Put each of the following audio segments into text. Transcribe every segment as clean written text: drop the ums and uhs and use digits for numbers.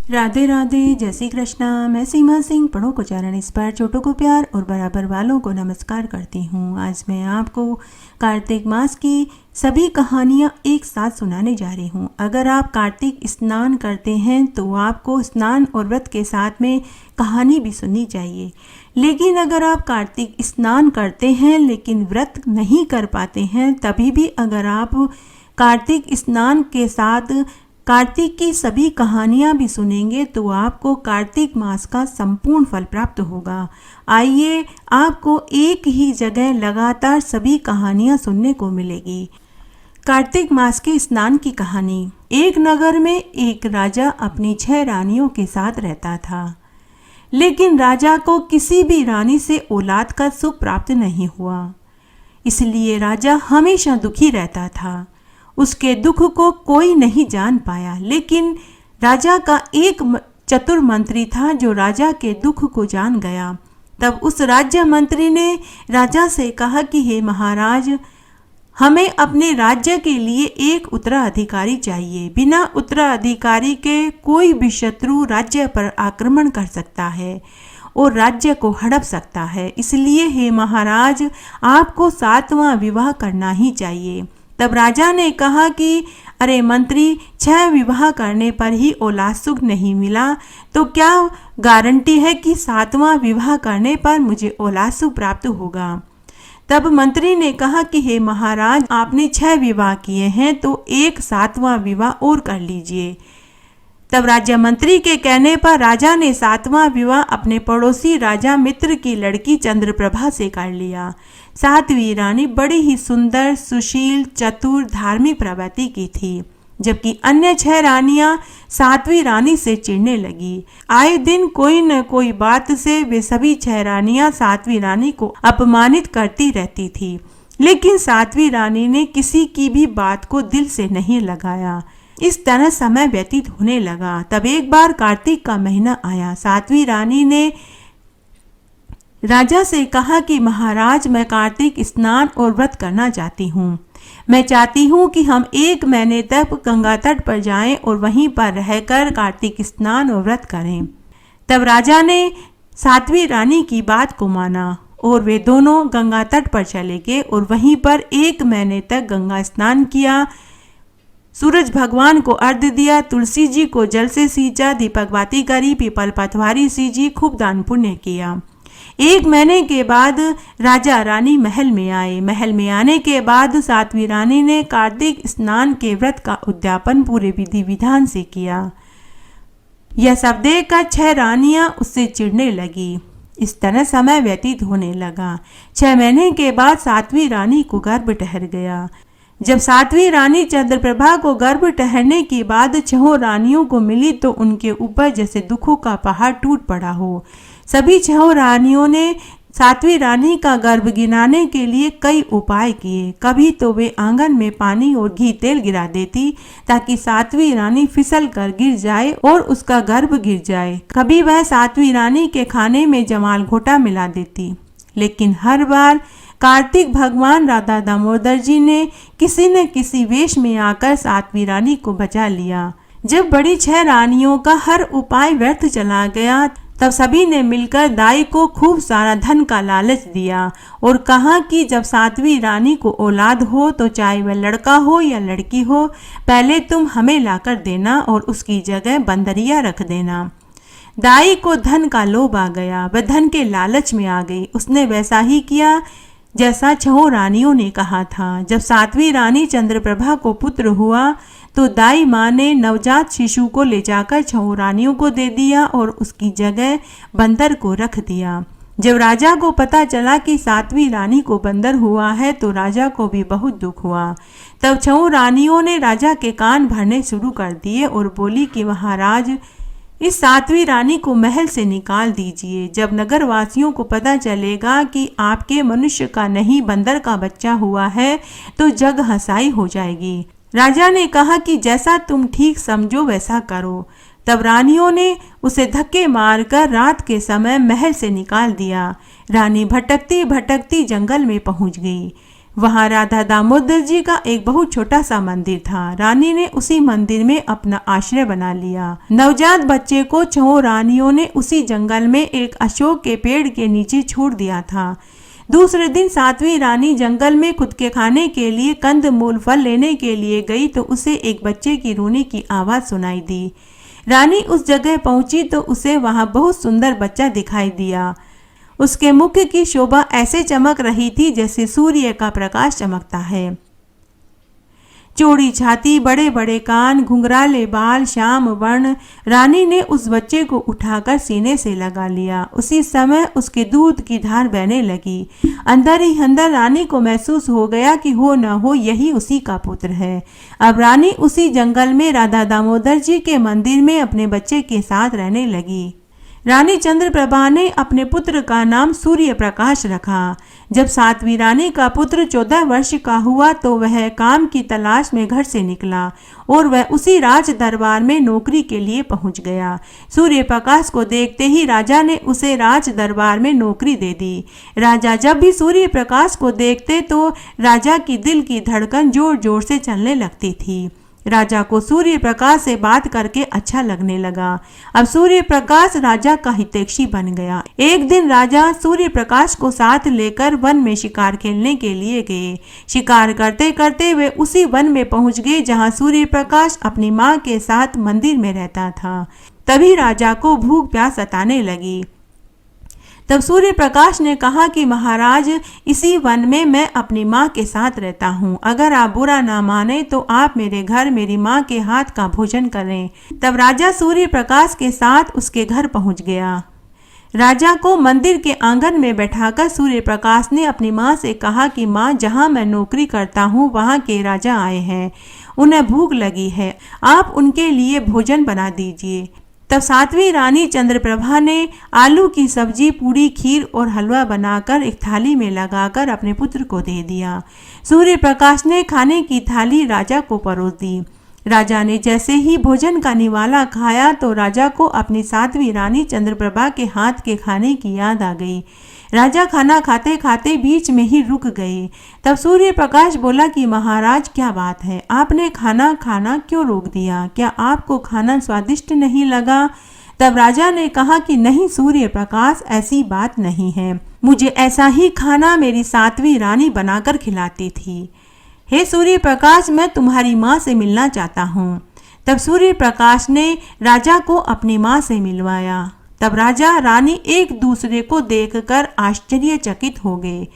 राधे राधे, जय श्री कृष्णा। मैं सीमा सिंह, पढ़ो को चरण इस पर, छोटों को प्यार और बराबर वालों को नमस्कार करती हूँ। आज मैं आपको कार्तिक मास की सभी कहानियाँ एक साथ सुनाने जा रही हूँ। अगर आप कार्तिक स्नान करते हैं तो आपको स्नान और व्रत के साथ में कहानी भी सुननी चाहिए। लेकिन अगर आप कार्तिक स्नान करते हैं लेकिन व्रत नहीं कर पाते हैं, तभी भी अगर आप कार्तिक स्नान के साथ कार्तिक की सभी कहानियाँ भी सुनेंगे तो आपको कार्तिक मास का संपूर्ण फल प्राप्त होगा। आइए, आपको एक ही जगह लगातार सभी कहानियाँ सुनने को मिलेगी। कार्तिक मास के स्नान की कहानी। एक नगर में एक राजा अपनी 6 रानियों के साथ रहता था, लेकिन राजा को किसी भी रानी से औलाद का सुख प्राप्त नहीं हुआ। इसलिए राजा हमेशा दुखी रहता था। उसके दुख को कोई नहीं जान पाया, लेकिन राजा का एक चतुर मंत्री था जो राजा के दुख को जान गया। तब उस राज्य मंत्री ने राजा से कहा कि हे महाराज, हमें अपने राज्य के लिए एक उत्तराधिकारी चाहिए। बिना उत्तराधिकारी के कोई भी शत्रु राज्य पर आक्रमण कर सकता है और राज्य को हड़प सकता है। इसलिए हे महाराज, आपको 7वां विवाह करना ही चाहिए। तब राजा ने कहा कि अरे मंत्री, 6 विवाह करने पर ही औलाद सुख नहीं मिला तो क्या गारंटी है कि 7वां विवाह करने पर मुझे औलाद सुख प्राप्त होगा। तब मंत्री ने कहा कि हे महाराज, आपने 6 विवाह किए हैं तो एक 7वां विवाह और कर लीजिए। तब राज्य मंत्री के कहने पर राजा ने 7वां विवाह अपने पड़ोसी राजा मित्र की लड़की चंद्रप्रभा से कर लिया। 7वीं रानी बड़ी ही सुंदर, सुशील, चतुर, धार्मिक प्रवृत्ति की थी, जबकि अन्य 6 रानियां 7वीं रानी से चिढ़ने लगी। आए दिन कोई न कोई बात से वे सभी 6 रानियां 7वीं रानी को अपमानित करती रहती थी, लेकिन 7वीं रानी ने किसी की भी बात को दिल से नहीं लगाया। इस तरह समय व्यतीत होने लगा। तब एक बार कार्तिक का महीना आया। 7वीं रानी ने राजा से कहा कि महाराज, मैं कार्तिक स्नान और व्रत करना चाहती हूँ। मैं चाहती हूँ कि हम 1 महीने तक गंगा तट पर जाएं और वहीं पर रहकर कार्तिक स्नान और व्रत करें। तब राजा ने 7वीं रानी की बात को माना और वे दोनों गंगा तट पर चले गए और वहीं पर 1 महीने तक गंगा स्नान किया, सूरज भगवान को अर्घ्य दिया, तुलसी जी को जल से सींचा, दीपक बाती करी, पीपल पतवारी सींची, खूब दान पुण्य किया। 1 महीने के बाद राजा रानी महल में आए। महल में आने के बाद 7वीं रानी ने कार्तिक स्नान के व्रत का उद्यापन पूरे विधि विधान से किया। यह सब देखकर 6 रानियां उससे चिढ़ने लगी। इस तरह समय व्यतीत होने लगा। 6 महीने के बाद 7वीं रानी को गर्भ ठहर गया। जब 7वीं रानी चंद्रप्रभा को गर्भ ठहरने के बाद 6 रानियों को मिली तो उनके ऊपर जैसे दुखों का पहाड़ टूट पड़ा हो। सभी 6 रानियों ने 7वीं रानी का गर्भ गिराने के लिए कई उपाय किए। कभी तो वे आंगन में पानी और घी तेल गिरा देती ताकि 7वीं रानी फिसल कर गिर जाए और उसका गर्भ गिर जाए। कभी वह 7वीं रानी के खाने में जमाल घोटा मिला देती, लेकिन हर बार कार्तिक भगवान राधा दामोदर जी ने किसी न किसी वेश में आकर 7वीं रानी को बचा लिया। जब बड़ी 6 रानियों का हर उपाय व्यर्थ चला गया, तब सभी ने मिलकर दाई को खूब सारा धन का लालच दिया और कहा कि जब 7वीं रानी को औलाद हो तो चाहे वह लड़का हो या लड़की हो, पहले तुम हमें लाकर देना और उसकी जगह बंदरिया रख देना। दाई को धन का लोभ आ गया, वह धन के लालच में आ गई। उसने वैसा ही किया जैसा 6 रानियों ने कहा था। जब 7वीं रानी चंद्रप्रभा को पुत्र हुआ तो दाई माँ ने नवजात शिशु को ले जाकर 6 रानियों को दे दिया और उसकी जगह बंदर को रख दिया। जब राजा को पता चला कि 7वीं रानी को बंदर हुआ है तो राजा को भी बहुत दुख हुआ। तब 6 रानियों ने राजा के कान भरने शुरू कर दिए और बोली कि महाराज, इस 7वीं रानी को महल से निकाल दीजिए। जब नगरवासियों को पता चलेगा कि आपके मनुष्य का नहीं बंदर का बच्चा हुआ है तो जग हंसाई हो जाएगी। राजा ने कहा कि जैसा तुम ठीक समझो वैसा करो। तब रानियों ने उसे धक्के मारकर रात के समय महल से निकाल दिया। रानी भटकती भटकती जंगल में पहुंच गई। वहाँ राधा दामोदर जी का एक बहुत छोटा सा मंदिर था। रानी ने उसी मंदिर में अपना आश्रय बना लिया। नवजात बच्चे को 6 रानियों ने उसी जंगल में एक अशोक के पेड़ के नीचे छोड़ दिया था। दूसरे दिन 7वीं रानी जंगल में खुद के खाने के लिए कंद मूल फल लेने के लिए गई तो उसे एक बच्चे की रोने की आवाज़ सुनाई दी। रानी उस जगह पहुंची तो उसे वहां बहुत सुंदर बच्चा दिखाई दिया। उसके मुख की शोभा ऐसे चमक रही थी जैसे सूर्य का प्रकाश चमकता है। चौड़ी छाती, बड़े बड़े कान, घुंघराले बाल, श्याम वर्ण। रानी ने उस बच्चे को उठाकर सीने से लगा लिया। उसी समय उसके दूध की धार बहने लगी। अंदर ही अंदर रानी को महसूस हो गया कि हो न हो यही उसी का पुत्र है। अब रानी उसी जंगल में राधा दामोदर जी के मंदिर में अपने बच्चे के साथ रहने लगी। रानी चंद्रप्रभा ने अपने पुत्र का नाम सूर्य प्रकाश रखा। जब 7वीं रानी का पुत्र 14 वर्ष का हुआ तो वह काम की तलाश में घर से निकला और वह उसी राज दरबार में नौकरी के लिए पहुंच गया। सूर्य प्रकाश को देखते ही राजा ने उसे राज दरबार में नौकरी दे दी। राजा जब भी सूर्य प्रकाश को देखते तो राजा की दिल की धड़कन जोर जोर से चलने लगती थी। राजा को सूर्य प्रकाश से बात करके अच्छा लगने लगा। अब सूर्य प्रकाश राजा का हितैषी बन गया। एक दिन राजा सूर्य प्रकाश को साथ लेकर वन में शिकार खेलने के लिए गए। शिकार करते करते वे उसी वन में पहुंच गए जहां सूर्य प्रकाश अपनी मां के साथ मंदिर में रहता था। तभी राजा को भूख प्यास सताने लगी। तब सूर्य प्रकाश ने कहा कि महाराज, इसी वन में मैं अपनी माँ के साथ रहता हूँ। अगर आप बुरा ना माने तो आप मेरे घर मेरी माँ के हाथ का भोजन करें। तब राजा सूर्य प्रकाश के साथ उसके घर पहुँच गया। राजा को मंदिर के आंगन में बैठाकर सूर्य प्रकाश ने अपनी माँ से कहा कि माँ, जहाँ मैं नौकरी करता हूँ वहाँ के राजा आए हैं, उन्हें भूख लगी है, आप उनके लिए भोजन बना दीजिए। तब 7वीं रानी चंद्रप्रभा ने आलू की सब्जी, पूड़ी, खीर और हलवा बनाकर एक थाली में लगाकर अपने पुत्र को दे दिया। सूर्य प्रकाश ने खाने की थाली राजा को परोस दी। राजा ने जैसे ही भोजन का निवाला खाया तो राजा को अपनी 7वीं रानी चंद्रप्रभा के हाथ के खाने की याद आ गई। राजा खाना खाते खाते बीच में ही रुक गए। तब सूर्य प्रकाश बोला कि महाराज, क्या बात है, आपने खाना खाना क्यों रोक दिया? क्या आपको खाना स्वादिष्ट नहीं लगा? तब राजा ने कहा कि नहीं सूर्य प्रकाश, ऐसी बात नहीं है, मुझे ऐसा ही खाना मेरी 7वीं रानी बनाकर खिलाती थी। हे सूर्य प्रकाश, मैं तुम्हारी माँ से मिलना चाहता हूँ। तब सूर्य प्रकाश ने राजा को अपनी माँ से मिलवाया। तब राजा रानी एक दूसरे को देखकर आश्चर्यचकित हो गए।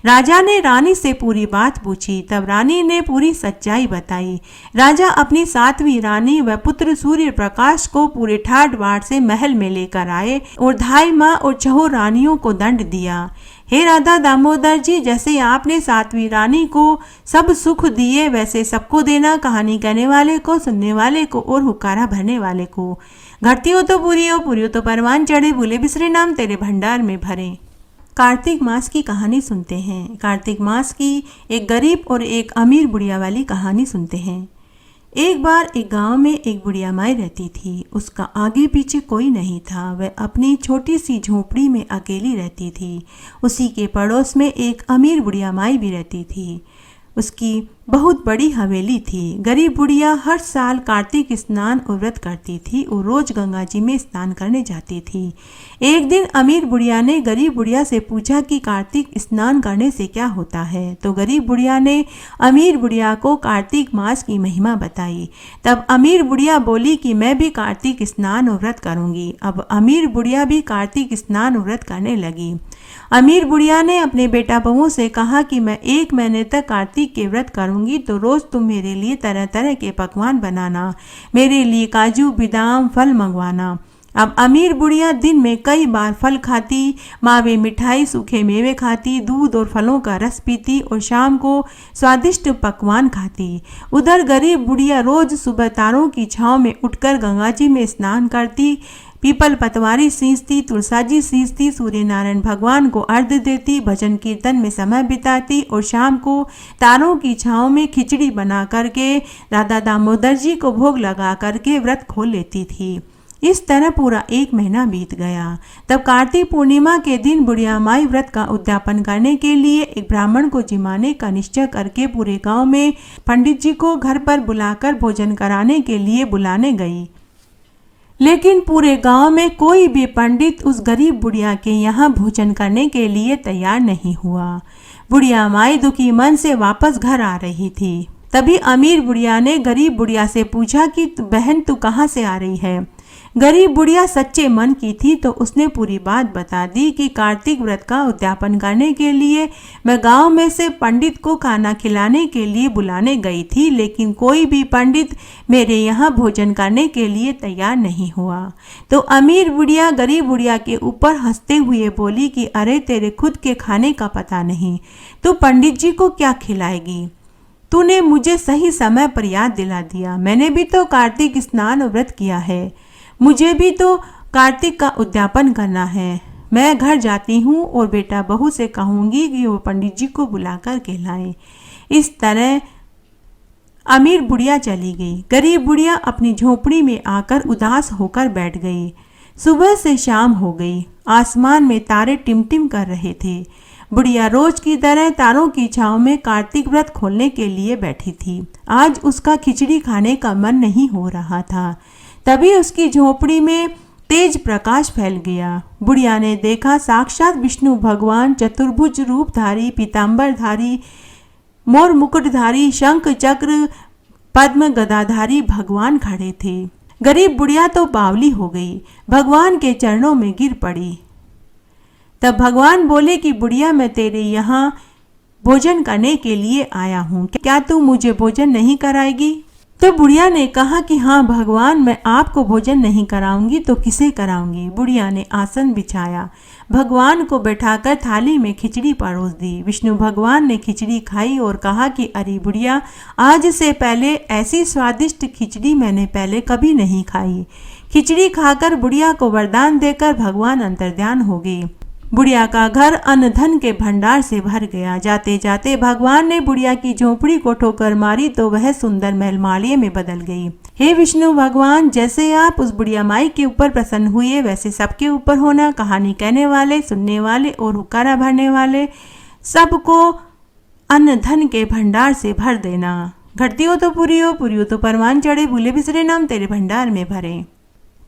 राजा ने रानी से पूरी बात पूछी। तब रानी ने पूरी सच्चाई बताई। राजा अपनी 7वीं रानी व पुत्र सूर्य प्रकाश को पूरे ठाट बाट से महल में लेकर आए और धाई माँ और 6 रानियों को दंड दिया। हे राधा दामोदर जी, जैसे आपने 7वीं रानी को सब सुख दिए वैसे सबको देना, कहानी कहने वाले को, सुनने वाले को और हुक्कारा भरने वाले को। घटती हो तो पूरी हो तो परवान चढ़े, भूले बिसरे नाम तेरे भंडार में भरे। कार्तिक मास की कहानी सुनते हैं। कार्तिक मास की एक गरीब और एक अमीर बुढ़िया वाली कहानी सुनते हैं। एक बार एक गांव में एक बुढ़िया माई रहती थी। उसका आगे पीछे कोई नहीं था। वह अपनी छोटी सी झोपड़ी में अकेली रहती थी। उसी के पड़ोस में एक अमीर बुढ़िया माई भी रहती थी। उसकी बहुत बड़ी हवेली थी। गरीब बुढ़िया हर साल कार्तिक स्नान और व्रत करती थी और रोज गंगा जी में स्नान करने जाती थी। एक दिन अमीर बुढ़िया ने गरीब बुढ़िया से पूछा कि कार्तिक स्नान करने से क्या होता है। तो गरीब बुढ़िया ने अमीर बुढ़िया को कार्तिक मास की महिमा बताई। तब अमीर बुढ़िया बोली कि मैं भी कार्तिक स्नान और व्रत करूंगी। अब अमीर बुढ़िया भी कार्तिक स्नान और व्रत करने लगी। अमीर बुढ़िया ने अपने बेटा बहुओं से कहा कि मैं 1 महीने तक कार्तिक के व्रत करूंगी, तो रोज तुम मेरे लिए तरह तरह के पकवान बनाना, मेरे लिए काजू बादाम फल मंगवाना। अब अमीर बुढ़िया दिन में कई बार फल खाती, मावे मिठाई सूखे मेवे खाती, दूध और फलों का रस पीती और शाम को स्वादिष्ट पकवान खाती। उधर गरीब बुढ़िया रोज सुबह तारों की छांव में उठकर गंगा जी में स्नान करती, पीपल पतवारी सींचती, तुलसाजी सींचती, सूर्य नारायण भगवान को अर्घ्य देती, भजन कीर्तन में समय बिताती और शाम को तारों की छांव में खिचड़ी बना करके राधा दामोदर जी को भोग लगा करके व्रत खोल लेती थी। इस तरह पूरा 1 महीना बीत गया। तब कार्तिक पूर्णिमा के दिन बुढ़िया माई व्रत का उद्यापन करने के लिए एक ब्राह्मण को जिमाने का निश्चय करके पूरे गांव में पंडित जी को घर पर बुलाकर भोजन कराने के लिए बुलाने गई। लेकिन पूरे गांव में कोई भी पंडित उस गरीब बुढ़िया के यहाँ भोजन करने के लिए तैयार नहीं हुआ। बुढ़िया माई दुखी मन से वापस घर आ रही थी। तभी अमीर बुढ़िया ने गरीब बुढ़िया से पूछा कि बहन तू कहाँ से आ रही है। गरीब बुढ़िया सच्चे मन की थी तो उसने पूरी बात बता दी कि कार्तिक व्रत का उद्यापन करने के लिए मैं गांव में से पंडित को खाना खिलाने के लिए बुलाने गई थी, लेकिन कोई भी पंडित मेरे यहाँ भोजन करने के लिए तैयार नहीं हुआ। तो अमीर बुढ़िया गरीब बुढ़िया के ऊपर हंसते हुए बोली कि अरे तेरे खुद के खाने का पता नहीं, तू पंडित जी को क्या खिलाएगी। तूने मुझे सही समय पर याद दिला दिया। मैंने भी तो कार्तिक स्नान व्रत किया है, मुझे भी तो कार्तिक का उद्यापन करना है। मैं घर जाती हूँ और बेटा बहू से कहूँगी कि वो पंडित जी को बुलाकर के लाएं। इस तरह अमीर बुढ़िया चली गई। गरीब बुढ़िया अपनी झोपड़ी में आकर उदास होकर बैठ गई। सुबह से शाम हो गई, आसमान में तारे टिमटिम कर रहे थे। बुढ़िया रोज की तरह तारों की छांव में कार्तिक व्रत खोलने के लिए बैठी थी। आज उसका खिचड़ी खाने का मन नहीं हो रहा था। तभी उसकी झोपड़ी में तेज प्रकाश फैल गया। बुढ़िया ने देखा साक्षात विष्णु भगवान चतुर्भुज रूपधारी, पीताम्बरधारी, मोर मुकुटधारी, शंख चक्र पद्म गदाधारी भगवान खड़े थे। गरीब बुढ़िया तो बावली हो गई, भगवान के चरणों में गिर पड़ी। तब भगवान बोले कि बुढ़िया मैं तेरे यहाँ भोजन करने के लिए आया हूँ, क्या तू मुझे भोजन नहीं कराएगी। तो बुढ़िया ने कहा कि हाँ भगवान, मैं आपको भोजन नहीं कराऊंगी तो किसे कराऊंगी। बुढ़िया ने आसन बिछाया, भगवान को बैठाकर थाली में खिचड़ी परोस दी। विष्णु भगवान ने खिचड़ी खाई और कहा कि अरे बुढ़िया, आज से पहले ऐसी स्वादिष्ट खिचड़ी मैंने पहले कभी नहीं खाई। खिचड़ी खाकर बुढ़िया को वरदान देकर भगवान अंतर्ध्यान हो गए। बुढ़िया का घर अन्न धन के भंडार से भर गया। जाते जाते भगवान ने बुढ़िया की झोपड़ी को ठोकर मारी तो वह सुंदर महलमालिये में बदल गई। हे विष्णु भगवान, जैसे आप उस बुढ़िया माई के ऊपर प्रसन्न हुए वैसे सबके ऊपर होना। कहानी कहने वाले, सुनने वाले और हुक्कारा भरने वाले सबको अन्न धन के भंडार से भर देना। घटती हो तो पूरी हो तो परमान चढ़े, भूले बिसरे नाम तेरे भंडार में भरे।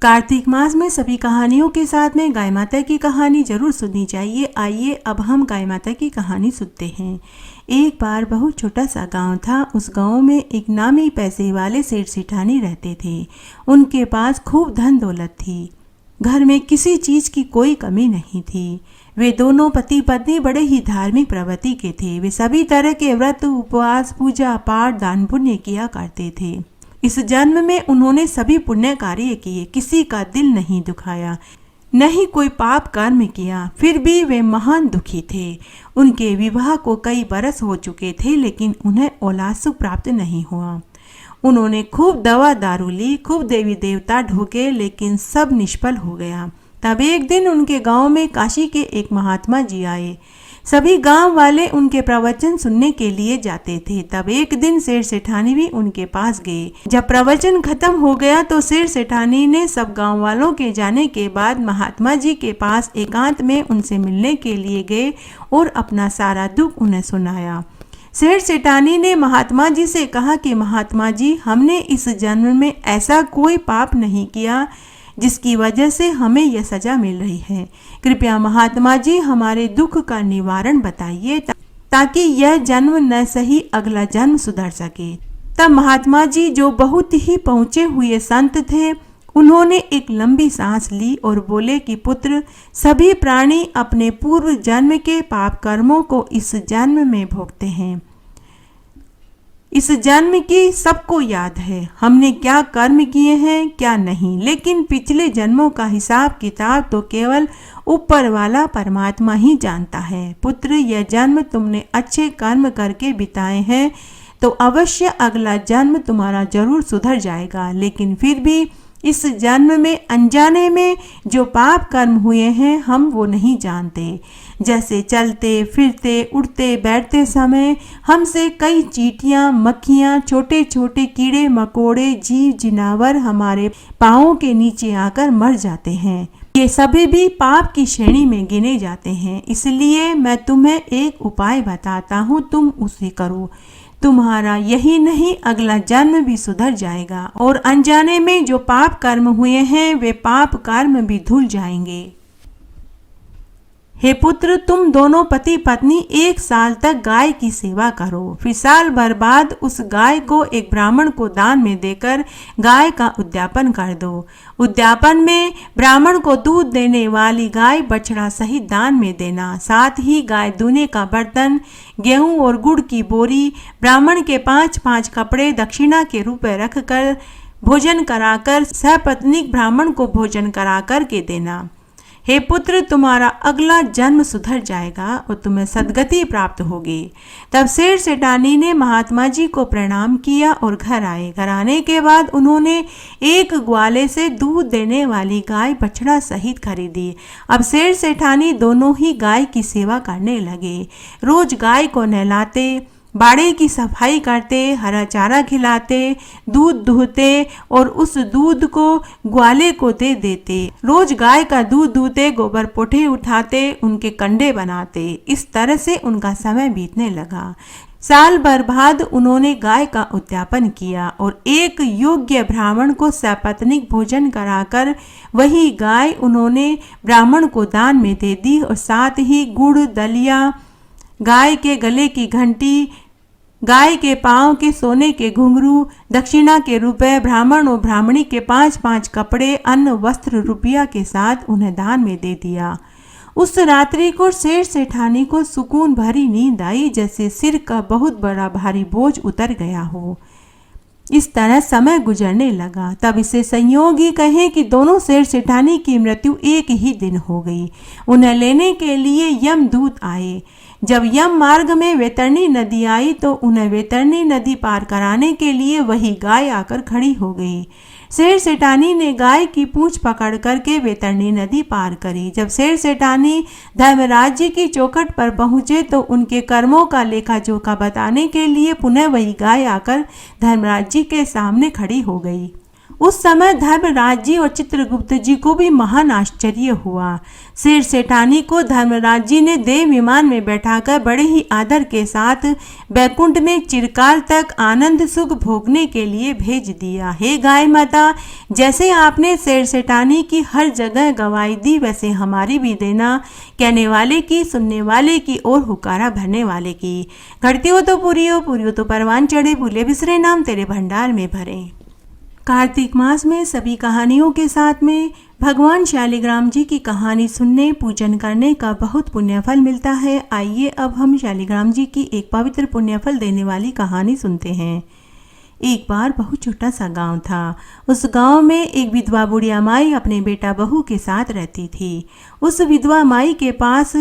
कार्तिक मास में सभी कहानियों के साथ में गाय माता की कहानी जरूर सुननी चाहिए। आइए अब हम गाय माता की कहानी सुनते हैं। एक बार बहुत छोटा सा गांव था। उस गांव में एक नामी पैसे वाले सेठ सेठानी रहते थे। उनके पास खूब धन दौलत थी। घर में किसी चीज की कोई कमी नहीं थी। वे दोनों पति पत्नी बड़े ही धार्मिक प्रवृत्ति के थे। वे सभी तरह के व्रत, उपवास, पूजा पाठ, दान पुण्य किया करते थे। इस जन्म में उन्होंने सभी पुण्य कार्य किए, किसी का दिल नहीं दुखाया, न ही कोई पाप कर्म किया। फिर भी वे महान दुखी थे। उनके विवाह को कई बरस हो चुके थे, लेकिन उन्हें औलाद सुख प्राप्त नहीं हुआ। उन्होंने खूब दवा दारू ली, खूब देवी देवता ढूंढे, लेकिन सब निष्फल हो गया। तब एक दिन उनके गांव में काशी के एक महात्मा जी आए। सभी गांव वाले उनके प्रवचन सुनने के लिए जाते थे। तब एक दिन सेठ सेठानी भी उनके पास गए। जब प्रवचन खत्म हो गया तो सेठ सेठानी ने सब गांव वालों के जाने के बाद महात्मा जी के पास एकांत में उनसे मिलने के लिए गए और अपना सारा दुख उन्हें सुनाया। सेठ सेठानी ने महात्मा जी से कहा कि महात्मा जी, हमने इस जन्म में ऐसा कोई पाप नहीं किया जिसकी वजह से हमें यह सजा मिल रही है। कृपया महात्मा जी हमारे दुख का निवारण बताइए ताकि यह जन्म न सही अगला जन्म सुधर सके। तब महात्मा जी, जो बहुत ही पहुँचे हुए संत थे, उन्होंने एक लंबी सांस ली और बोले कि पुत्र, सभी प्राणी अपने पूर्व जन्म के पाप कर्मों को इस जन्म में भोगते हैं। इस जन्म की सबको याद है, हमने क्या कर्म किए हैं क्या नहीं, लेकिन पिछले जन्मों का हिसाब किताब तो केवल ऊपर वाला परमात्मा ही जानता है। पुत्र, यह जन्म तुमने अच्छे कर्म करके बिताए हैं तो अवश्य अगला जन्म तुम्हारा जरूर सुधर जाएगा, लेकिन फिर भी इस जन्म में अनजाने में जो पाप कर्म हुए हैं हम वो नहीं जानते। जैसे चलते फिरते उठते बैठते समय हमसे कई चींटियां, मक्खियां, छोटे छोटे कीड़े मकोड़े, जीव जिनावर हमारे पाँवों के नीचे आकर मर जाते हैं। ये सभी भी पाप की श्रेणी में गिने जाते हैं। इसलिए मैं तुम्हें एक उपाय बताता हूँ, तुम उसे करो। तुम्हारा यही नहीं अगला जन्म भी सुधर जाएगा और अनजाने में जो पाप कर्म हुए हैं वे पाप कर्म भी धुल जाएंगे। हे पुत्र, तुम दोनों पति पत्नी 1 साल तक गाय की सेवा करो। फिर साल भर बाद उस गाय को एक ब्राह्मण को दान में देकर गाय का उद्यापन कर दो। उद्यापन में ब्राह्मण को दूध देने वाली गाय बछड़ा सहित दान में देना। साथ ही गाय दूने का बर्तन, गेहूं और गुड़ की बोरी, ब्राह्मण के 5-5 कपड़े दक्षिणा के रूप में रखकर भोजन कराकर सपत्नीक ब्राह्मण को भोजन कराकर के देना। हे पुत्र, तुम्हारा अगला जन्म सुधर जाएगा और तुम्हें सद्गति प्राप्त होगी। तब सेठ सेठानी ने महात्मा जी को प्रणाम किया और घर आए। घर आने के बाद उन्होंने एक ग्वाले से दूध देने वाली गाय बछड़ा सहित खरीदी। अब सेठ सेठानी दोनों ही गाय की सेवा करने लगे। रोज गाय को नहलाते, बाड़े की सफाई करते, हरा चारा खिलाते, दूध दुहते और उस दूध को ग्वाले को दे देते। रोज गाय का दूध दूहते, गोबर पोठे उठाते, उनके कंडे बनाते। इस तरह से उनका समय बीतने लगा। साल भर बाद उन्होंने गाय का उद्यापन किया और एक योग्य ब्राह्मण को सपत्नीक भोजन कराकर वही गाय उन्होंने ब्राह्मण को दान में दे दी और साथ ही गुड़, दलिया, गाय के गले की घंटी, गाय के पाँव के सोने के घुंघरू, दक्षिणा के रुपए, ब्राह्मण और ब्राह्मणी के 5-5 कपड़े, अन्न, वस्त्र, रुपया के साथ उन्हें दान में दे दिया। उस रात्रि को सेठ सेठानी को सुकून भरी नींद आई, जैसे सिर का बहुत बड़ा भारी बोझ उतर गया हो। इस तरह समय गुजरने लगा। तब इसे संयोग ही कहें कि दोनों सेठ सेठानी की मृत्यु एक ही दिन हो गई। उन्हें लेने के लिए यमदूत आए। जब यम मार्ग में वैतरणी नदी आई तो उन्हें वैतरणी नदी पार कराने के लिए वही गाय आकर खड़ी हो गई। सेठ सेठानी ने गाय की पूंछ पकड़ करके वैतरणी नदी पार करी। जब सेठ सेठानी धर्मराज जी की चौखट पर पहुंचे तो उनके कर्मों का लेखा जोखा बताने के लिए पुनः वही गाय आकर धर्मराज जी के सामने खड़ी हो गई। उस समय धर्मराज जी और चित्रगुप्त जी को भी महान आश्चर्य हुआ। सेठ सेठानी को धर्मराज जी ने देव विमान में बैठाकर बड़े ही आदर के साथ बैकुंठ में चिरकाल तक आनंद सुख भोगने के लिए भेज दिया। हे गाय माता, जैसे आपने सेठ सेठानी की हर जगह गवाही दी वैसे हमारी भी देना, कहने वाले की, सुनने वाले की और हुकारा भरने वाले की। घटती हो तो पूरी हो, पूरी हो तो परवान चढ़े, भूले बिसरे नाम तेरे भंडार में भरे। कार्तिक मास में सभी कहानियों के साथ में भगवान शालिग्राम जी की कहानी सुनने, पूजन करने का बहुत पुण्यफल मिलता है। आइए अब हम शालिग्राम जी की एक पवित्र पुण्यफल देने वाली कहानी सुनते हैं। एक बार बहुत छोटा सा गांव था। उस गांव में एक विधवा बुढ़िया माई अपने बेटा बहू के साथ रहती थी। उस विधवा माई के पास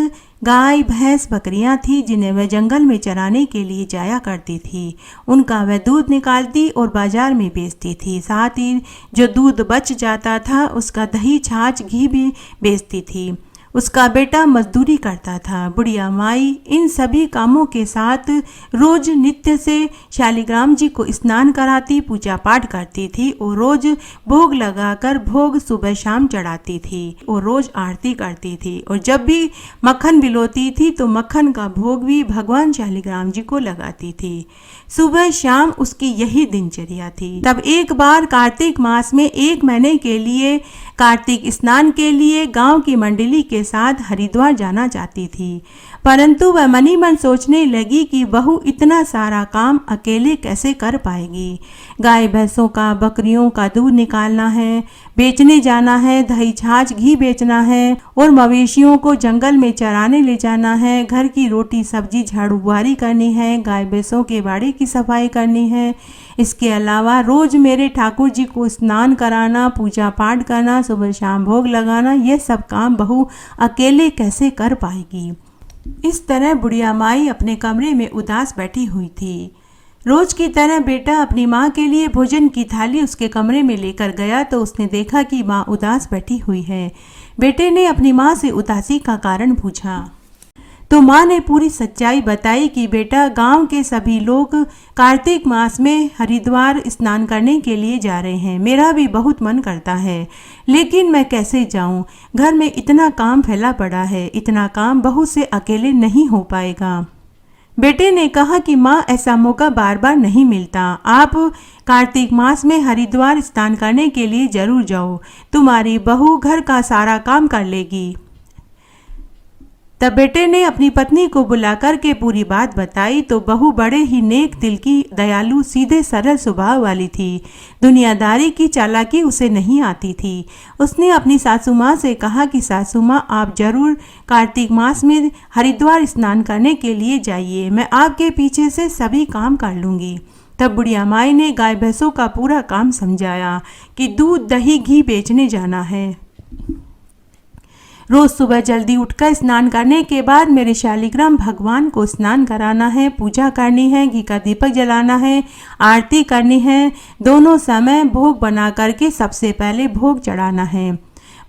गाय, भैंस, बकरियां थी जिन्हें वह जंगल में चराने के लिए जाया करती थी। उनका वह दूध निकालती और बाजार में बेचती थी। साथ ही जो दूध बच जाता था उसका दही, छाछ, घी भी बेचती थी। उसका बेटा मजदूरी करता था। बुढ़िया माई इन सभी कामों के साथ रोज नित्य से शालिग्राम जी को स्नान कराती, पूजा पाठ करती थी और रोज भोग लगाकर भोग सुबह शाम चढ़ाती थी और रोज आरती करती थी। और जब भी मक्खन बिलोती थी तो मक्खन का भोग भी भगवान शालिग्राम जी को लगाती थी। सुबह शाम उसकी यही दिनचर्या थी। तब एक बार कार्तिक मास में 1 महीने के लिए कार्तिक स्नान के लिए गांव की मंडली के साथ हरिद्वार जाना चाहती थी, परंतु वह मनी मन सोचने लगी कि बहू इतना सारा काम अकेले कैसे कर पाएगी। गाय भैंसों का, बकरियों का दूध निकालना है, बेचने जाना है, दही, छाछ, घी बेचना है और मवेशियों को जंगल में चराने ले जाना है, घर की रोटी सब्जी झाड़ू बुहारी करनी है, गाय भैंसों के बाड़े की सफाई करनी है। इसके अलावा रोज मेरे ठाकुर जी को स्नान कराना, पूजा पाठ करना, सुबह शाम भोग लगाना, ये सब काम बहू अकेले कैसे कर पाएगी। इस तरह बुढ़िया माई अपने कमरे में उदास बैठी हुई थी। रोज की तरह बेटा अपनी माँ के लिए भोजन की थाली उसके कमरे में लेकर गया तो उसने देखा कि माँ उदास बैठी हुई है। बेटे ने अपनी माँ से उदासी का कारण पूछा तो माँ ने पूरी सच्चाई बताई कि बेटा, गांव के सभी लोग कार्तिक मास में हरिद्वार स्नान करने के लिए जा रहे हैं। मेरा भी बहुत मन करता है, लेकिन मैं कैसे जाऊं? घर में इतना काम फैला पड़ा है, इतना काम बहू से अकेले नहीं हो पाएगा। बेटे ने कहा कि माँ, ऐसा मौका बार बार नहीं मिलता। आप कार्तिक मास में हरिद्वार स्नान करने के लिए जरूर जाओ। तुम्हारी बहू घर का सारा काम कर लेगी। तब बेटे ने अपनी पत्नी को बुलाकर के पूरी बात बताई तो बहू बड़े ही नेक दिल की, दयालु, सीधे सरल स्वभाव वाली थी। दुनियादारी की चालाकी उसे नहीं आती थी। उसने अपनी सासू माँ से कहा कि सासू माँ, आप जरूर कार्तिक मास में हरिद्वार स्नान करने के लिए जाइए। मैं आपके पीछे से सभी काम कर लूँगी। तब बुढ़िया माई ने गाय भैंसों का पूरा काम समझाया कि दूध, दही, घी बेचने जाना है। रोज सुबह जल्दी उठकर स्नान करने के बाद मेरे शालिग्राम भगवान को स्नान कराना है, पूजा करनी है, घी का दीपक जलाना है, आरती करनी है। दोनों समय भोग बना करके सबसे पहले भोग चढ़ाना है।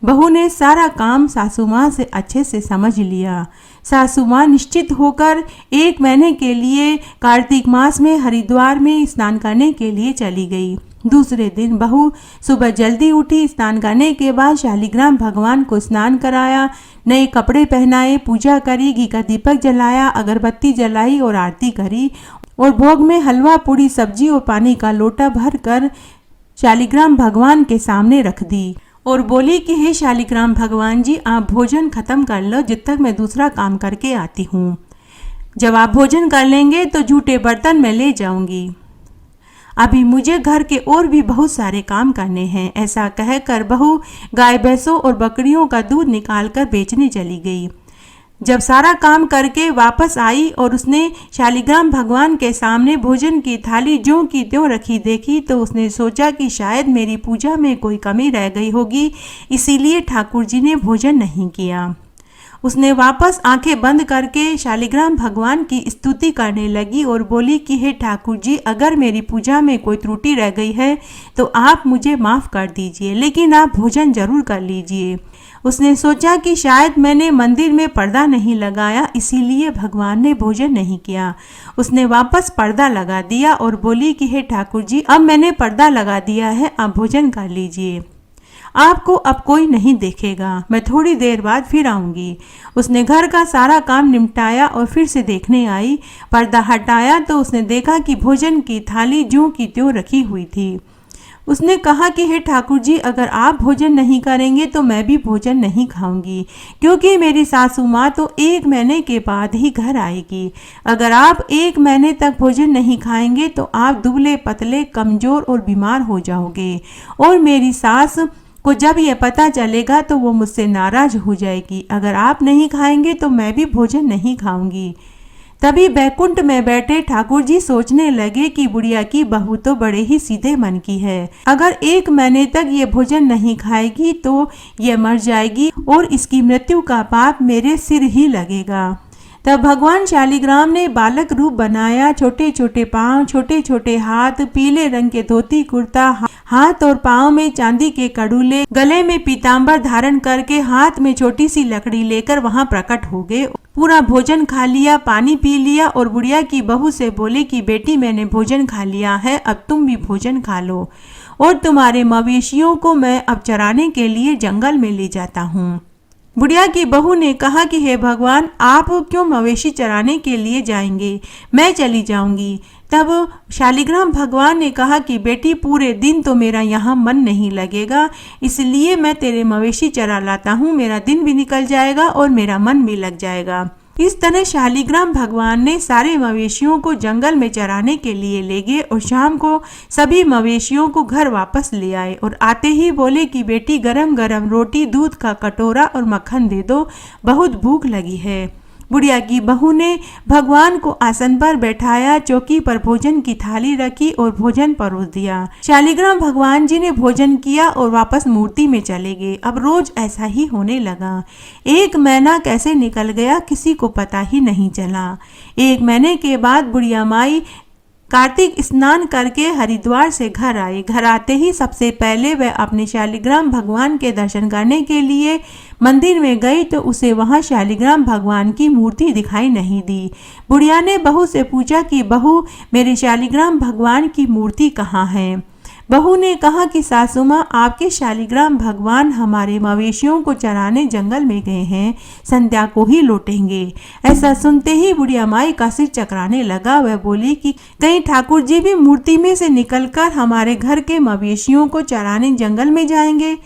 बहू ने सारा काम सासू माँ से अच्छे से समझ लिया। सासू माँ निश्चित होकर 1 महीने के लिए कार्तिक मास में हरिद्वार में स्नान करने के लिए चली गई। दूसरे दिन बहू सुबह जल्दी उठी। स्नान करने के बाद शालिग्राम भगवान को स्नान कराया, नए कपड़े पहनाए, पूजा करी, घी का दीपक जलाया, अगरबत्ती जलाई और आरती करी और भोग में हलवा, पूड़ी, सब्जी और पानी का लोटा भर कर शालिग्राम भगवान के सामने रख दी और बोली कि हे शालिग्राम भगवान जी, आप भोजन खत्म कर लो जब तक मैं दूसरा काम करके आती हूँ। जब आप भोजन कर लेंगे तो जूठे बर्तन मैं ले जाऊंगी। अभी मुझे घर के और भी बहुत सारे काम करने हैं। ऐसा कहकर बहू गाय भैंसों और बकरियों का दूध निकालकर बेचने चली गई। जब सारा काम करके वापस आई और उसने शालिग्राम भगवान के सामने भोजन की थाली ज्यों की त्यों रखी देखी तो उसने सोचा कि शायद मेरी पूजा में कोई कमी रह गई होगी, इसीलिए ठाकुर जी ने भोजन नहीं किया। उसने वापस आंखें बंद करके शालिग्राम भगवान की स्तुति करने लगी और बोली कि हे ठाकुर जी, अगर मेरी पूजा में कोई त्रुटि रह गई है तो आप मुझे माफ़ कर दीजिए, लेकिन आप भोजन जरूर कर लीजिए। उसने सोचा कि शायद मैंने मंदिर में पर्दा नहीं लगाया, इसीलिए भगवान ने भोजन नहीं किया। उसने वापस पर्दा लगा दिया और बोली कि हे ठाकुर जी, अब मैंने पर्दा लगा दिया है, आप भोजन कर लीजिए। आपको अब कोई नहीं देखेगा, मैं थोड़ी देर बाद फिर आऊंगी। उसने घर का सारा काम निपटाया और फिर से देखने आई। पर्दा हटाया तो उसने देखा कि भोजन की थाली ज्यों की त्यों रखी हुई थी। उसने कहा कि हे ठाकुर जी, अगर आप भोजन नहीं करेंगे तो मैं भी भोजन नहीं खाऊंगी, क्योंकि मेरी सासू माँ तो 1 महीने के बाद ही घर आएगी। अगर आप 1 महीने तक भोजन नहीं खाएंगे तो आप दुबले पतले, कमजोर और बीमार हो जाओगे और मेरी सास को जब यह पता चलेगा तो वो मुझसे नाराज हो जाएगी। अगर आप नहीं खाएंगे तो मैं भी भोजन नहीं खाऊंगी। तभी बैकुंठ में बैठे ठाकुर जी सोचने लगे कि बुढ़िया की बहू तो बड़े ही सीधे मन की है। अगर 1 महीने तक ये भोजन नहीं खाएगी तो ये मर जाएगी और इसकी मृत्यु का पाप मेरे सिर ही लगेगा। तब भगवान शालिग्राम ने बालक रूप बनाया। छोटे छोटे पांव, छोटे छोटे हाथ, पीले रंग के धोती कुर्ता, हाथ और पांव में चांदी के कड़ूले, गले में पीताम्बर धारण करके हाथ में छोटी सी लकड़ी लेकर वहां प्रकट हो गए। पूरा भोजन खा लिया, पानी पी लिया और बुढ़िया की बहू से बोले कि बेटी, मैंने भोजन खा लिया है, अब तुम भी भोजन खा लो और तुम्हारे मवेशियों को मैं अब चराने के लिए जंगल में ले जाता हूँ। बुढ़िया की बहू ने कहा कि हे भगवान, आप क्यों मवेशी चराने के लिए जाएंगे, मैं चली जाऊंगी। तब शालिग्राम भगवान ने कहा कि बेटी, पूरे दिन तो मेरा यहाँ मन नहीं लगेगा, इसलिए मैं तेरे मवेशी चरा लाता हूँ, मेरा दिन भी निकल जाएगा और मेरा मन भी लग जाएगा। इस तरह शालिग्राम भगवान ने सारे मवेशियों को जंगल में चराने के लिए ले गए और शाम को सभी मवेशियों को घर वापस ले आए और आते ही बोले कि बेटी, गरम गरम रोटी, दूध का कटोरा और मक्खन दे दो, बहुत भूख लगी है। बुढ़िया की बहू ने भगवान को आसन पर बैठाया, चौकी पर भोजन की थाली रखी और भोजन परोस दिया। शालिग्राम भगवान जी ने भोजन किया और वापस मूर्ति में चले गए। अब रोज ऐसा ही होने लगा। 1 महीना कैसे निकल गया किसी को पता ही नहीं चला। 1 महीने के बाद बुढ़िया माई कार्तिक स्नान करके हरिद्वार से घर आए। घर आते ही सबसे पहले वह अपने शालिग्राम भगवान के दर्शन करने के लिए मंदिर में गई तो उसे वहां शालिग्राम भगवान की मूर्ति दिखाई नहीं दी। बुढ़िया ने बहू से पूछा कि बहू, मेरे शालिग्राम भगवान की मूर्ति कहाँ है? बहू ने कहा कि सासू माँ, आपके शालिग्राम भगवान हमारे मवेशियों को चराने जंगल में गए हैं, संध्या को ही लौटेंगे। ऐसा सुनते ही बुढ़िया माई का सिर चकराने लगा। वह बोली कि कहीं ठाकुर जी भी मूर्ति में से निकलकर हमारे घर के मवेशियों को चराने जंगल में जाएंगे?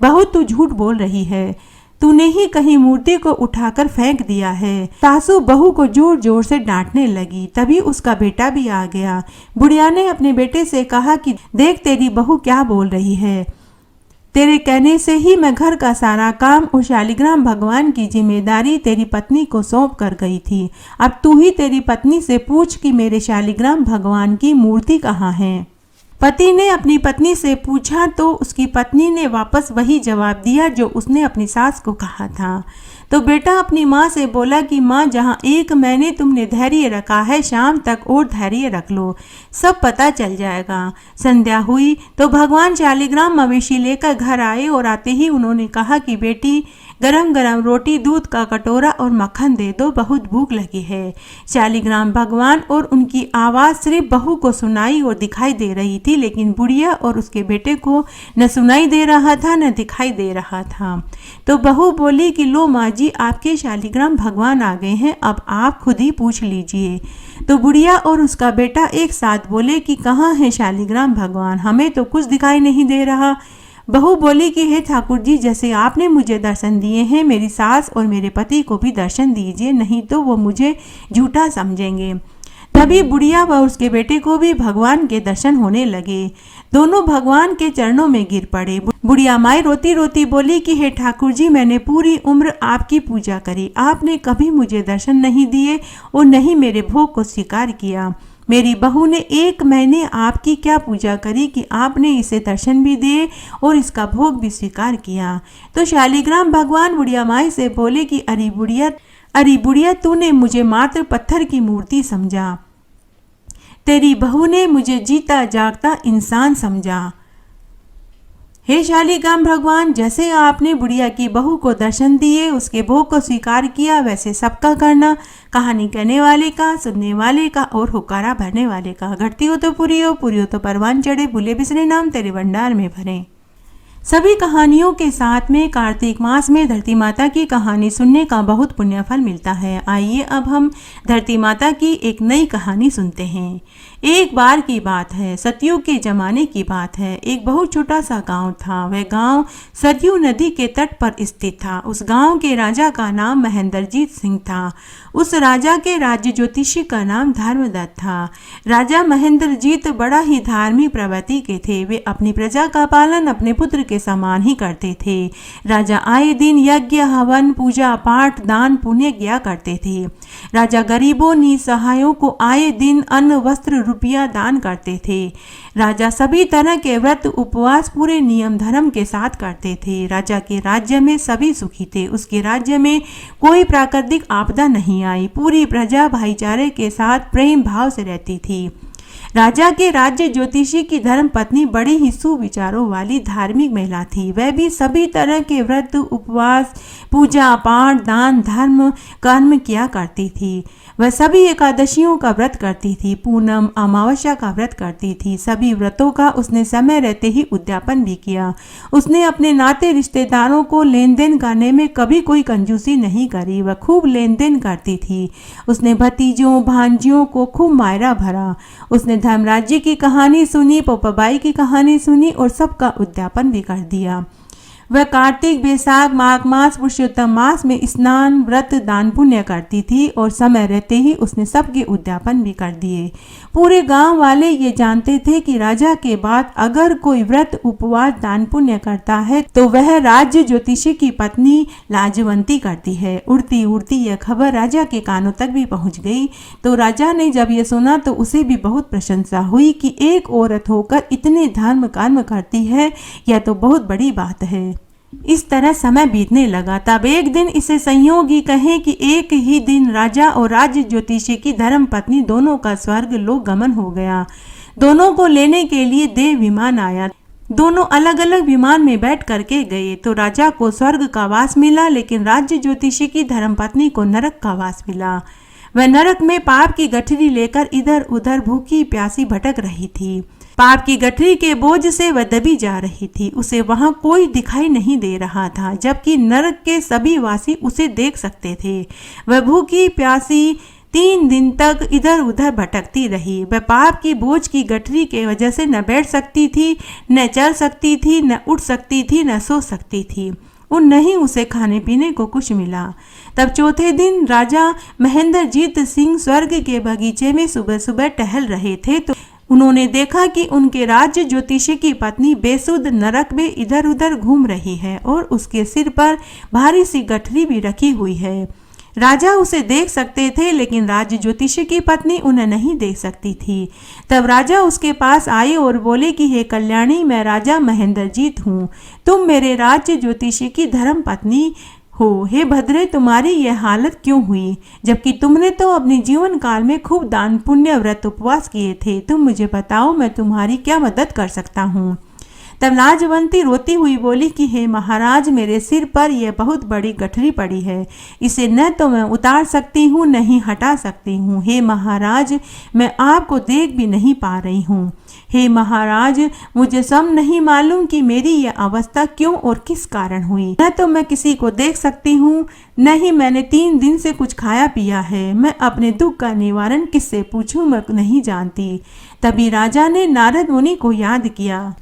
बहू, तू झूठ बोल रही है, तूने ही कहीं मूर्ति को उठाकर फेंक दिया है। सासू बहू को जोर जोर से डांटने लगी। तभी उसका बेटा भी आ गया। बुढ़िया ने अपने बेटे से कहा कि देख तेरी बहू क्या बोल रही है। तेरे कहने से ही मैं घर का सारा काम और शालिग्राम भगवान की जिम्मेदारी तेरी पत्नी को सौंप कर गई थी। अब तू ही तेरी पत्नी से पूछ कि मेरे शालिग्राम भगवान की मूर्ति कहाँ है। पति ने अपनी पत्नी से पूछा तो उसकी पत्नी ने वापस वही जवाब दिया जो उसने अपनी सास को कहा था। तो बेटा अपनी माँ से बोला कि माँ, जहाँ 1 महीने तुमने धैर्य रखा है, शाम तक और धैर्य रख लो, सब पता चल जाएगा। संध्या हुई तो भगवान शालिग्राम मवेशी लेकर घर आए और आते ही उन्होंने कहा कि बेटी, गरम गरम रोटी, दूध का कटोरा और मक्खन दे दो, बहुत भूख लगी है। शालिग्राम भगवान और उनकी आवाज़ सिर्फ बहू को सुनाई और दिखाई दे रही थी, लेकिन बुढ़िया और उसके बेटे को न सुनाई दे रहा था न दिखाई दे रहा था। तो बहू बोली कि लो माँ जी, आपके शालिग्राम भगवान आ गए हैं, अब आप खुद ही पूछ लीजिए। तो बुढ़िया और उसका बेटा एक साथ बोले कि कहाँ है शालिग्राम भगवान, हमें तो कुछ दिखाई नहीं दे रहा। बहू बोली कि हे ठाकुर जी, जैसे आपने मुझे दर्शन दिए हैं, मेरी सास और मेरे पति को भी दर्शन दीजिए, नहीं तो वो मुझे झूठा समझेंगे। तभी बुढ़िया व उसके बेटे को भी भगवान के दर्शन होने लगे। दोनों भगवान के चरणों में गिर पड़े। बुढ़िया माई रोती रोती बोली कि हे ठाकुर जी, मैंने पूरी उम्र आपकी पूजा करी, आपने कभी मुझे दर्शन नहीं दिए और नहीं मेरे भोग को स्वीकार किया। मेरी बहू ने 1 महीने आपकी क्या पूजा करी कि आपने इसे दर्शन भी दिए और इसका भोग भी स्वीकार किया। तो शालिग्राम भगवान बुढ़िया माई से बोले कि अरे बुढ़िया, तूने मुझे मात्र पत्थर की मूर्ति समझा, तेरी बहू ने मुझे जीता जागता इंसान समझा। हे शालिग्राम भगवान, जैसे आपने बुढ़िया की बहू को दर्शन दिए, उसके भोग को स्वीकार किया, वैसे सबका करना। कहानी कहने वाले का, सुनने वाले का और हुक्कारा भरने वाले का। घटती हो तो पूरी हो तो परवान चढ़े, भूले बिसरे नाम तेरे भंडार में भरे। सभी कहानियों के साथ में कार्तिक मास में धरती माता की कहानी सुनने का बहुत पुण्य फल मिलता है। आइए अब हम धरती माता की एक नई कहानी सुनते हैं। एक बार की बात है, सतयुग के जमाने की बात है। एक बहुत छोटा सा गांव था। वह गांव सरयू नदी के तट पर स्थित था। उस गांव के राजा का नाम महेंद्रजीत सिंह था। उस राजा के राज्य ज्योतिषी का नाम धर्मदत्त था। राजा महेंद्रजीत बड़ा ही धार्मिक प्रवृत्ति के थे। वे अपनी प्रजा का पालन अपने पुत्र के समान ही करते थे। राजा आए दिन यज्ञ, हवन, पूजा पाठ, दान पुण्य किया करते थे। राजा गरीबों निसहायों को आए दिन अन्न, वस्त्र, रुपया दान करते थे। राजा सभी तरह के व्रत, उपवास पूरे नियम धर्म के साथ करते थे। राजा के राज्य में सभी सुखी थे। उसके राज्य में कोई प्राकृतिक आपदा नहीं आई। पूरी प्रजा भाईचारे के साथ प्रेम भाव से रहती थी। राजा के राज्य ज्योतिषी की धर्म पत्नी बड़ी ही सुविचारों वाली धार्मिक महिला थी। वह भी सभी तरह के व्रत, उपवास, पूजा पाठ, दान धर्म कर्म किया करती थी। वह सभी एकादशियों का व्रत करती थी, पूनम अमावस्या का व्रत करती थी। सभी व्रतों का उसने समय रहते ही उद्यापन भी किया। उसने अपने नाते रिश्तेदारों को लेन देन करने में कभी कोई कंजूसी नहीं करी। वह खूब लेन देन करती थी। उसने भतीजों भांजियों को खूब मायरा भरा। उसने धर्मराज्य की कहानी सुनी, पोपाबाई की कहानी सुनी और सबका उद्यापन भी कर दिया। वह कार्तिक, बैसाख, माघ मास, पुरुषोत्तम मास में स्नान, व्रत, दान पुण्य करती थी और समय रहते ही उसने सबके उद्यापन भी कर दिए। पूरे गांव वाले ये जानते थे कि राजा के बाद अगर कोई व्रत, उपवास, दान पुण्य करता है तो वह राज्य ज्योतिषी की पत्नी लाजवंती करती है। उड़ती उड़ती यह खबर राजा के कानों तक भी पहुंच गई। तो राजा ने जब यह सुना तो उसे भी बहुत प्रशंसा हुई कि एक औरत होकर इतने धर्म कर्म करती है, यह तो बहुत बड़ी बात है। इस तरह समय बीतने लगा। तब एक दिन इसे संयोगी कहें कि एक ही दिन राजा और राज्य ज्योतिषी की धर्म पत्नी दोनों का स्वर्ग लोक गमन हो गया। दोनों को लेने के लिए देव विमान आया। दोनों अलग अलग विमान में बैठ करके गए तो राजा को स्वर्ग का वास मिला, लेकिन राज्य ज्योतिषी की धर्मपत्नी को नरक का वास मिला। वह नरक में पाप की गठरी लेकर इधर उधर भूखी प्यासी भटक रही थी। पाप की गठरी के बोझ से वह दबी जा रही थी। उसे वहां कोई दिखाई नहीं दे रहा था, जबकि नरक के सभी वासी उसे देख सकते थे। वह भूखी प्यासी 3 दिन तक इधर उधर भटकती रही। वह पाप की बोझ की गठरी के वजह से न बैठ सकती थी, न चल सकती थी, न उठ सकती थी, न सो सकती थी और न ही उसे खाने पीने को कुछ मिला। तब चौथे दिन राजा महेंद्रजीत सिंह स्वर्ग के बगीचे में सुबह सुबह टहल रहे थे तो उन्होंने देखा कि उनके राज्य ज्योतिषी की पत्नी बेसुध नरक में इधर उधर घूम रही है और उसके सिर पर भारी सी गठरी भी रखी हुई है। राजा उसे देख सकते थे, लेकिन राज्य ज्योतिषी की पत्नी उन्हें नहीं देख सकती थी। तब राजा उसके पास आए और बोले कि हे कल्याणी, मैं राजा महेंद्रजीत हूँ। तुम मेरे राज्य ज्योतिषी की धर्म पत्नी हो। हे भद्रे, तुम्हारी यह हालत क्यों हुई, जबकि तुमने तो अपने जीवन काल में खूब दान पुण्य व्रत उपवास किए थे। तुम मुझे बताओ, मैं तुम्हारी क्या मदद कर सकता हूँ। तब लाजवंती रोती हुई बोली कि हे महाराज, मेरे सिर पर यह बहुत बड़ी गठरी पड़ी है। इसे न तो मैं उतार सकती हूँ, न ही हटा सकती हूँ। हे महाराज, मैं आपको देख भी नहीं पा रही हूँ। हे महाराज, मुझे सब नहीं मालूम कि मेरी यह अवस्था क्यों और किस कारण हुई। न तो मैं किसी को देख सकती हूँ, न ही मैंने 3 दिन से कुछ खाया पिया है। मैं अपने दुख का निवारण किससे पूछूं, मैं नहीं जानती। तभी राजा ने नारद मुनि को याद किया।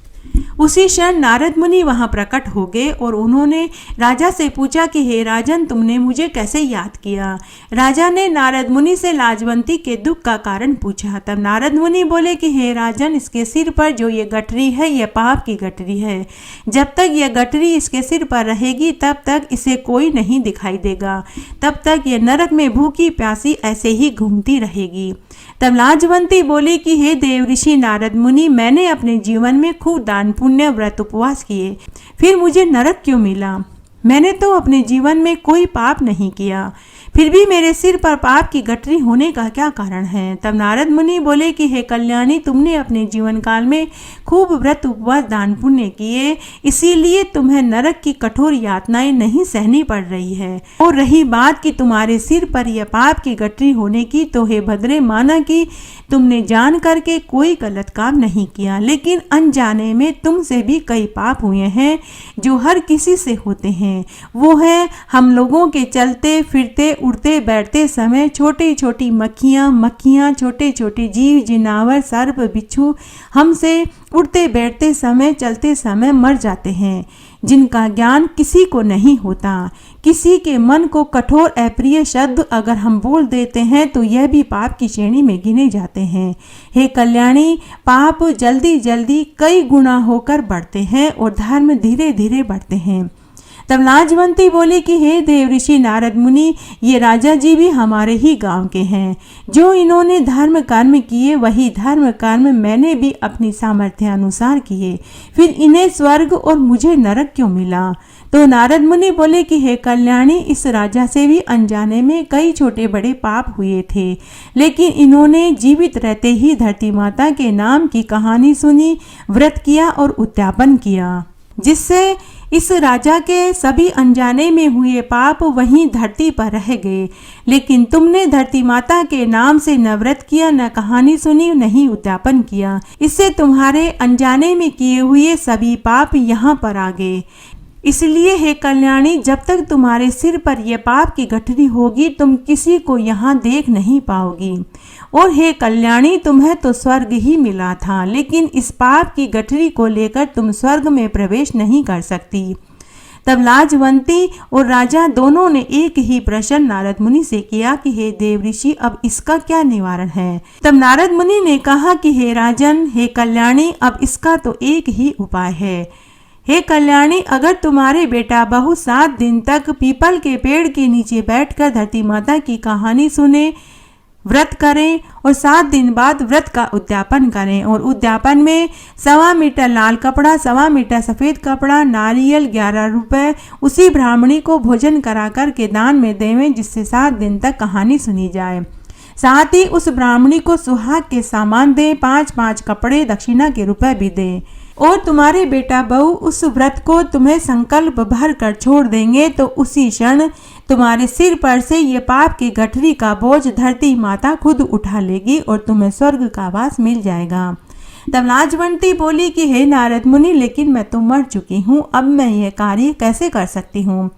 उसी क्षण नारद मुनि वहां प्रकट हो गए और उन्होंने राजा से पूछा कि हे राजन, तुमने मुझे कैसे याद किया। राजा ने नारद मुनि से लाजवंती के दुख का कारण पूछा। तब नारद मुनि बोले कि हे राजन, इसके सिर पर जो ये गठरी है, यह पाप की गठरी है। जब तक यह गठरी इसके सिर पर रहेगी, तब तक इसे कोई नहीं दिखाई देगा। तब तक यह नरक में भूखी प्यासी ऐसे ही घूमती रहेगी। तब लाजवंती बोली कि हे देव ऋषि नारद मुनि, मैंने अपने जीवन में खूब दान पुण्य व्रत उपवास किए, फिर मुझे नरक क्यों मिला। मैंने तो अपने जीवन में कोई पाप नहीं किया, फिर भी मेरे सिर पर पाप की गठरी होने का क्या कारण है। तब नारद मुनि बोले कि हे कल्याणी, तुमने अपने जीवन काल में खूब व्रत उपवास दान पुण्य किए, इसीलिए तुम्हें नरक की कठोर यातनाएं नहीं सहनी पड़ रही है। और रही बात कि तुम्हारे सिर पर यह पाप की गठरी होने की, तो हे भद्रे, माना कि तुमने जान करके कोई गलत काम नहीं किया, लेकिन अनजाने में तुमसे भी कई पाप हुए हैं जो हर किसी से होते हैं। वो है हम लोगों के चलते फिरते उड़ते बैठते समय छोटी छोटी मक्खियाँ छोटे छोटे जीव जिनावर सर्प बिच्छू हमसे उड़ते बैठते समय चलते समय मर जाते हैं, जिनका ज्ञान किसी को नहीं होता। किसी के मन को कठोर अप्रिय शब्द अगर हम बोल देते हैं तो यह भी पाप की श्रेणी में गिने जाते हैं। हे कल्याणी, पाप जल्दी जल्दी कई गुना होकर बढ़ते हैं और धर्म धीरे धीरे बढ़ते हैं। तब लाजवंती बोली कि हे देव ऋषि नारद मुनि, ये राजा जी भी हमारे ही गांव के हैं। जो इन्होंने धर्म कर्म किए, वही धर्म कर्म मैंने भी अपनी सामर्थ्य अनुसार किए, फिर इन्हें स्वर्ग और मुझे नरक क्यों मिला। तो नारद मुनि बोले कि हे कल्याणी, इस राजा से भी अनजाने में कई छोटे बड़े पाप हुए थे, लेकिन इन्होंने जीवित रहते ही धरती माता के नाम की कहानी सुनी, व्रत किया और उद्यापन किया, जिससे इस राजा के सभी अनजाने में हुए पाप वहीं धरती पर रह गए। लेकिन तुमने धरती माता के नाम से न व्रत किया, न कहानी सुनी, न ही उद्यापन किया, इससे तुम्हारे अनजाने में किए हुए सभी पाप यहाँ पर आ गए। इसलिए हे कल्याणी, जब तक तुम्हारे सिर पर यह पाप की गठरी होगी, तुम किसी को यहाँ देख नहीं पाओगी। और हे कल्याणी, तुम्हें तो स्वर्ग ही मिला था, लेकिन इस पाप की गठरी को लेकर तुम स्वर्ग में प्रवेश नहीं कर सकती। तब लाजवंती और राजा दोनों ने एक ही प्रश्न नारद मुनि से किया कि हे देव ऋषि, अब इसका क्या निवारण है। तब नारद मुनि ने कहा कि हे राजन, हे कल्याणी, अब इसका तो एक ही उपाय है। हे कल्याणी, अगर तुम्हारे बेटा बहू 7 दिन तक पीपल के पेड़ के नीचे बैठकर धरती माता की कहानी सुने, व्रत करें और 7 दिन बाद व्रत का उद्यापन करें। और उद्यापन में 1.25 मीटर लाल कपड़ा, 1.25 मीटर सफ़ेद कपड़ा, नारियल 11 रुपए उसी ब्राह्मणी को भोजन करा कर के दान में देवें, जिससे 7 दिन तक कहानी सुनी जाए। साथ ही उस ब्राह्मणी को सुहाग के सामान दें, 5-5 कपड़े दक्षिणा के रुपए भी दें। और तुम्हारे बेटा बहू उस व्रत को तुम्हें संकल्प भर कर छोड़ देंगे तो उसी क्षण तुम्हारे सिर पर से ये पाप की गठरी का बोझ धरती माता खुद उठा लेगी और तुम्हें स्वर्ग का वास मिल जाएगा। तब लाजवंती बोली कि हे नारद मुनि, लेकिन मैं तो मर चुकी हूँ, अब मैं यह कार्य कैसे कर सकती हूँ।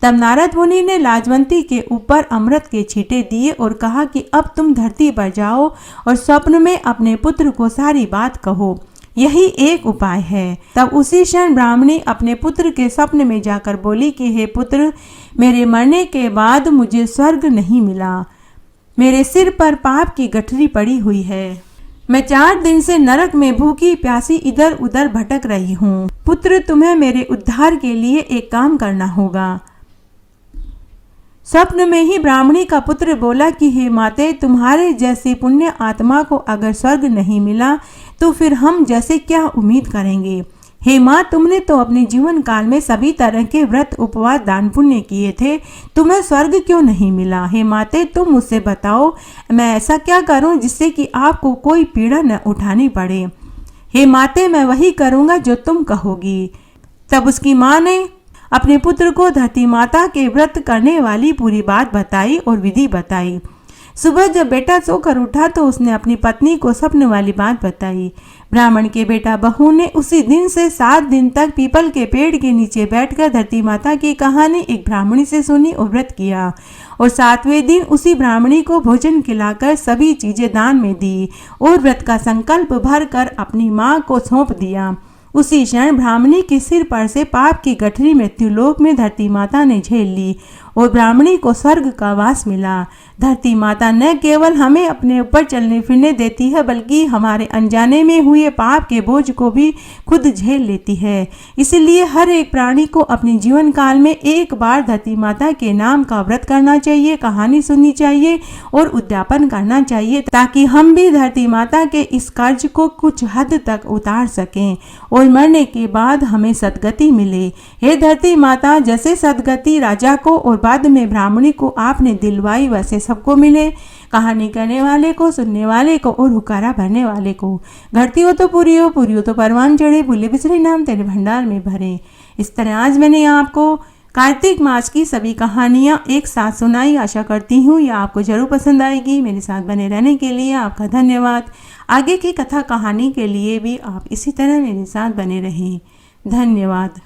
तब नारद मुनि ने लाजवंती के ऊपर अमृत के छींटे दिए और कहा कि अब तुम धरती पर जाओ और स्वप्न में अपने पुत्र को सारी बात कहो, यही एक उपाय है। तब उसी क्षण ब्राह्मणी अपने पुत्र के स्वप्न में जाकर बोली कि हे पुत्र, मेरे मरने के बाद मुझे स्वर्ग नहीं मिला, मेरे सिर पर पाप की गठरी पड़ी हुई है, मैं 4 दिन से नरक में भूखी प्यासी इधर उधर भटक रही हूँ। पुत्र, तुम्हें मेरे उद्धार के लिए एक काम करना होगा। स्वप्न में ही ब्राह्मणी का पुत्र बोला कि हे माते, तुम्हारे जैसी पुण्य आत्मा को अगर स्वर्ग नहीं मिला तो फिर हम जैसे क्या उम्मीद करेंगे। हे माँ, तुमने तो अपने जीवन काल में सभी तरह के व्रत, उपवास, दान पुण्य किए थे, तुम्हें स्वर्ग क्यों नहीं मिला। हे माते, तुम मुझसे बताओ, मैं ऐसा क्या करूं जिससे कि आपको कोई पीड़ा न उठानी पड़े। हे माते, मैं वही करूंगा जो तुम कहोगी। तब उसकी माँ ने अपने पुत्र को धरती माता के व्रत करने वाली पूरी बात बताई और विधि बताई। सुबह जब बेटा सोकर उठा तो उसने अपनी पत्नी को स्वप्न वाली बात बताई। ब्राह्मण के बेटा बहू ने उसी दिन से 7 दिन तक पीपल के पेड़ के नीचे बैठकर धरती माता की कहानी एक ब्राह्मणी से सुनी और व्रत किया। और 7वें दिन उसी ब्राह्मणी को भोजन खिलाकर सभी चीजें दान में दी और व्रत का संकल्प भर कर अपनी माँ को सौंप दिया। उसी क्षण ब्राह्मणी के सिर पर से पाप की गठरी मृत्युलोक में धरती माता ने झेल ली और ब्राह्मणी को स्वर्ग का वास मिला। धरती माता न केवल हमें अपने ऊपर चलने फिरने देती है, बल्कि हमारे अनजाने में हुए पाप के बोझ को भी खुद झेल लेती है। इसलिए हर एक प्राणी को अपने जीवन काल में एक बार धरती माता के नाम का व्रत करना चाहिए, कहानी सुननी चाहिए और उद्यापन करना चाहिए, ताकि हम भी धरती माता के इस कर्ज को कुछ हद तक उतार सकें और मरने के बाद हमें सदगति मिले। हे धरती माता, जैसे सदगति राजा को और बाद में ब्राह्मणी को आपने दिलवाई, वैसे सबको मिले। कहानी करने वाले को, सुनने वाले को और हुकारा भरने वाले को। घटती हो तो पूरी हो, पूरी हो तो परवान चढ़े, भूले बिसरे नाम तेरे भंडार में भरे। इस तरह आज मैंने आपको कार्तिक मास की सभी कहानियाँ एक साथ सुनाई। आशा करती हूँ यह आपको जरूर पसंद आएगी। मेरे साथ बने रहने के लिए आपका धन्यवाद। आगे की कथा कहानी के लिए भी आप इसी तरह मेरे साथ बने रहें। धन्यवाद।